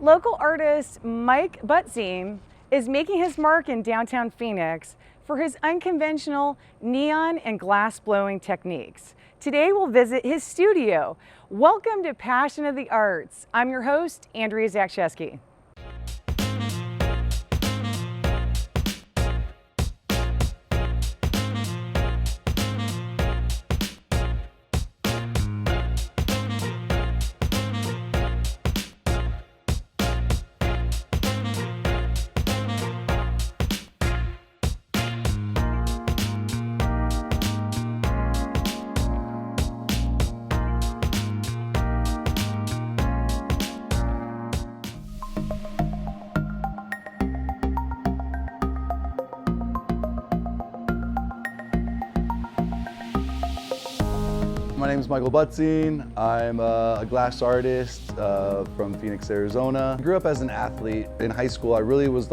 Local artist Mike Butzine is making his mark in downtown Phoenix for his unconventional neon and glass blowing techniques. Today we'll visit his studio. Welcome to Passion of the Arts. I'm your host, Andrea Zakrzewski. My name is Michael Butzine. I'm a glass artist from Phoenix, Arizona. I grew up as an athlete. In high school, I really was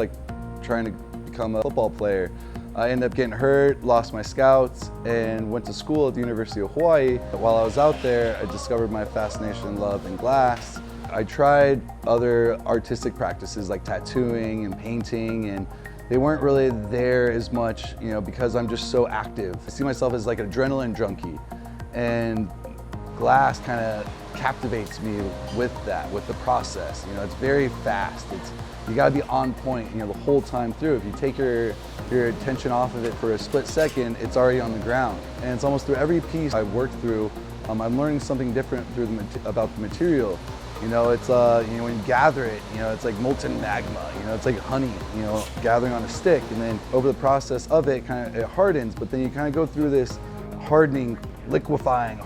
trying to become a football player. I ended up getting hurt, lost my scouts, and went to school at the University of Hawaii. While I was out there, I discovered my fascination and love in glass. I tried other artistic practices like tattooing and painting, and they weren't really there as much, because I'm just so active. I see myself as like an adrenaline junkie. And glass kind of captivates me with the process. It's very fast. You got to be on point, the whole time through. If you take your attention off of it for a split second, it's already on the ground. And it's almost through every piece I work through, I'm learning something different about the material. It's when you gather it, it's like molten magma. It's like honey, gathering on a stick, and then over the process of it, it hardens. But then you kind of go through this hardening, liquefying,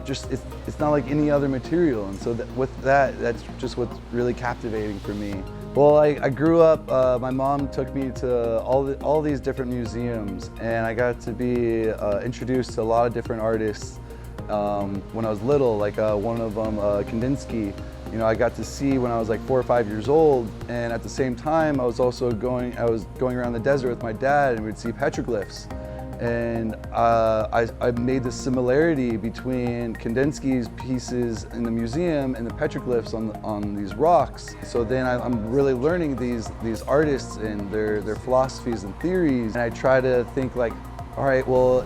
it's not like any other material. And so that's just what's really captivating for me. Well, I grew up, my mom took me to all these different museums, and I got to be introduced to a lot of different artists when I was little, like one of them, Kandinsky. I got to see when I was like 4 or 5 years old, and at the same time I was going around the desert with my dad, and we'd see petroglyphs. And I made the similarity between Kandinsky's pieces in the museum and the petroglyphs on these rocks. So then I'm really learning these artists and their philosophies and theories. And I try to think like, all right, well,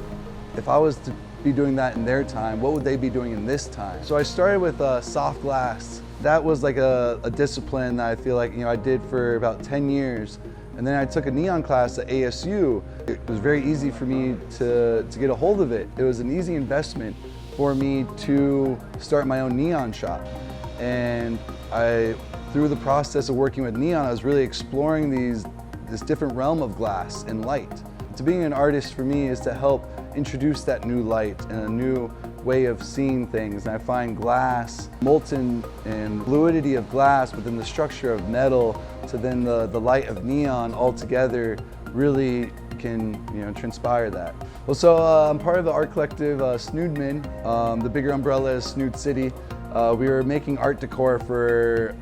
if I was to be doing that in their time, what would they be doing in this time? So I started with soft glass. That was like a discipline that I feel like I did for about 10 years. And then I took a neon class at ASU. It was very easy for me to get a hold of it. It was an easy investment for me to start my own neon shop. And through the process of working with neon, I was really exploring this different realm of glass and light. To being an artist for me is to help introduce that new light and a new way of seeing things. And I find glass, molten and fluidity of glass within the structure of metal, to then the light of neon all together really can transpire that. Well, so I'm part of the art collective Snoodman. The bigger umbrella is Snood City. We were making art decor for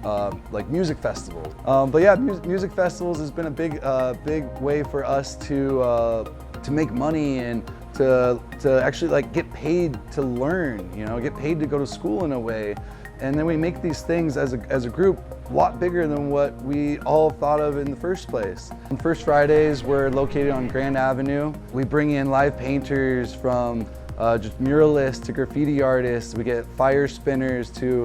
like music festivals. But yeah, music festivals has been a big way for us to make money and to actually get paid to learn, get paid to go to school in a way. And then we make these things as a group a lot bigger than what we all thought of in the first place. On First Fridays, we're located on Grand Avenue. We bring in live painters from just muralists to graffiti artists. We get fire spinners to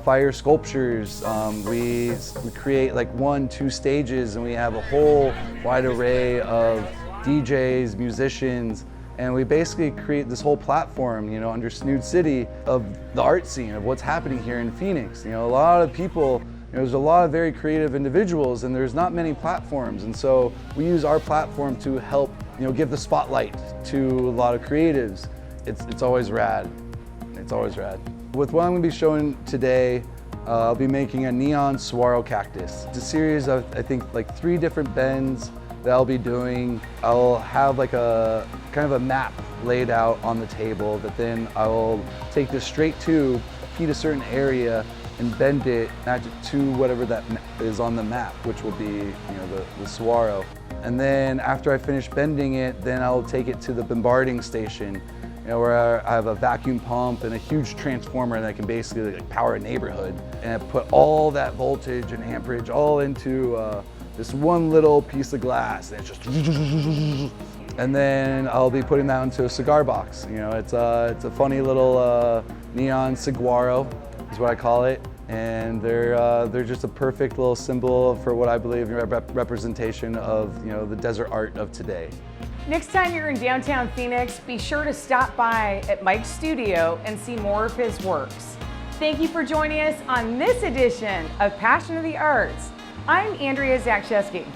fire sculptures. We create 1-2 stages, and we have a whole wide array of DJs, musicians, and we basically create this whole platform, under Snood City of the art scene, of what's happening here in Phoenix. A lot of people, there's a lot of very creative individuals, and there's not many platforms. And so we use our platform to help, give the spotlight to a lot of creatives. It's always rad. It's always rad. With what I'm gonna be showing today, I'll be making a neon saguaro cactus. It's a series of, I think, 3 different bends that I'll be doing. I'll have a kind of a map laid out on the table that then I will take this straight tube, heat a certain area, and bend it, match it to whatever that is on the map, which will be the saguaro. And then after I finish bending it, then I'll take it to the bombarding station, You know, where I have a vacuum pump and a huge transformer that can basically like power a neighborhood, and I put all that voltage and amperage all into this one little piece of glass, and it's just, and then I'll be putting that into a cigar box. You know, it's a funny little neon saguaro is what I call it, and they're just a perfect little symbol for what I believe is representation of, you know, the desert art of today. Next time you're in downtown Phoenix, be sure to stop by at Mike's studio and see more of his works. Thank you for joining us on this edition of Passion of the Arts. I'm Andrea Zakrzewski.